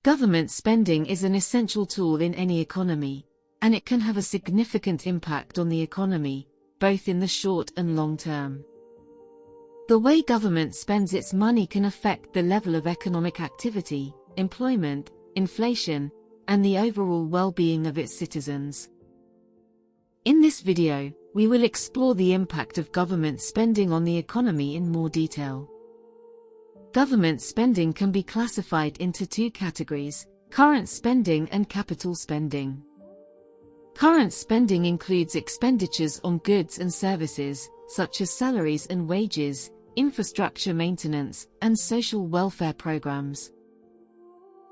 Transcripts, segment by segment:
Government spending is an essential tool in any economy, and it can have a significant impact on the economy, both in the short and long term. The way government spends its money can affect the level of economic activity, employment, inflation, and the overall well-being of its citizens. In this video, we will explore the impact of government spending on the economy in more detail. Government spending can be classified into two categories: current spending and capital spending. Current spending includes expenditures on goods and services, such as salaries and wages, infrastructure maintenance, and social welfare programs.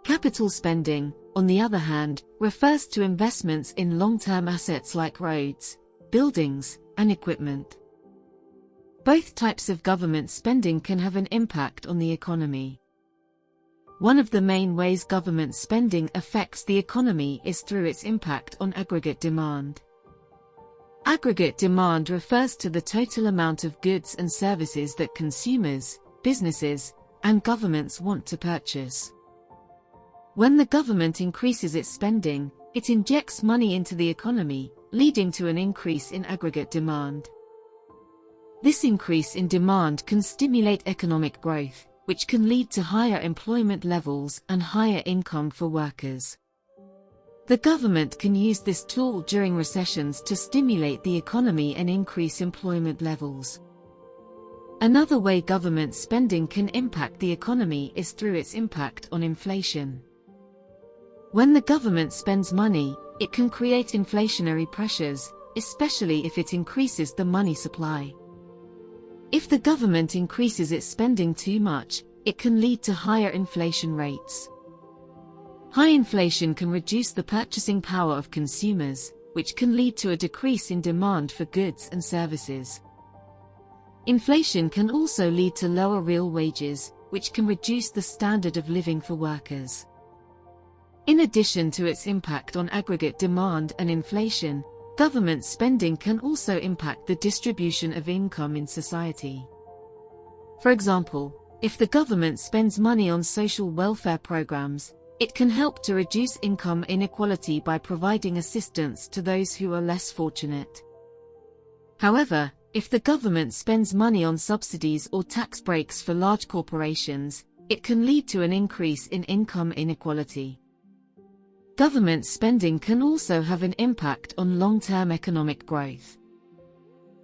Capital spending, on the other hand, refers to investments in long-term assets like roads, buildings, and equipment. Both types of government spending can have an impact on the economy. One of the main ways government spending affects the economy is through its impact on aggregate demand. Aggregate demand refers to the total amount of goods and services that consumers, businesses, and governments want to purchase. When the government increases its spending, it injects money into the economy, leading to an increase in aggregate demand. This increase in demand can stimulate economic growth, which can lead to higher employment levels and higher income for workers. The government can use this tool during recessions to stimulate the economy and increase employment levels. Another way government spending can impact the economy is through its impact on inflation. When the government spends money, it can create inflationary pressures, especially if it increases the money supply. If the government increases its spending too much, it can lead to higher inflation rates. High inflation can reduce the purchasing power of consumers, which can lead to a decrease in demand for goods and services. Inflation can also lead to lower real wages, which can reduce the standard of living for workers. In addition to its impact on aggregate demand and inflation, government spending can also impact the distribution of income in society. For example, if the government spends money on social welfare programs, it can help to reduce income inequality by providing assistance to those who are less fortunate. However, if the government spends money on subsidies or tax breaks for large corporations, it can lead to an increase in income inequality. Government spending can also have an impact on long-term economic growth.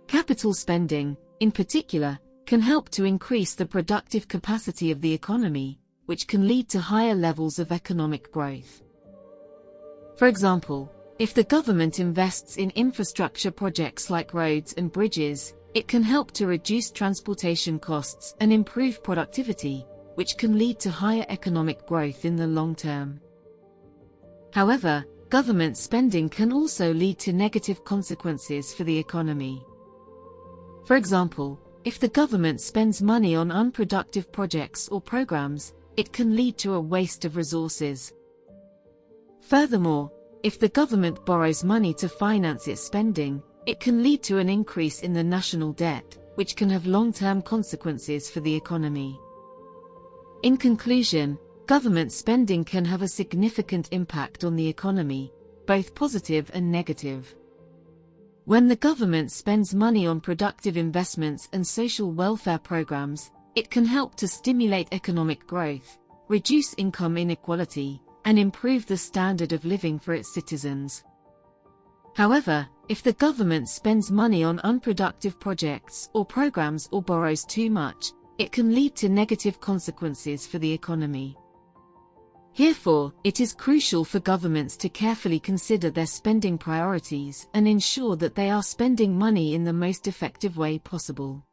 Capital spending, in particular, can help to increase the productive capacity of the economy, which can lead to higher levels of economic growth. For example, if the government invests in infrastructure projects like roads and bridges, it can help to reduce transportation costs and improve productivity, which can lead to higher economic growth in the long term. However, government spending can also lead to negative consequences for the economy. For example, if the government spends money on unproductive projects or programs, it can lead to a waste of resources. Furthermore, if the government borrows money to finance its spending, it can lead to an increase in the national debt, which can have long-term consequences for the economy. In conclusion, government spending can have a significant impact on the economy, both positive and negative. When the government spends money on productive investments and social welfare programs, it can help to stimulate economic growth, reduce income inequality, and improve the standard of living for its citizens. However, if the government spends money on unproductive projects or programs or borrows too much, it can lead to negative consequences for the economy. Therefore, it is crucial for governments to carefully consider their spending priorities and ensure that they are spending money in the most effective way possible.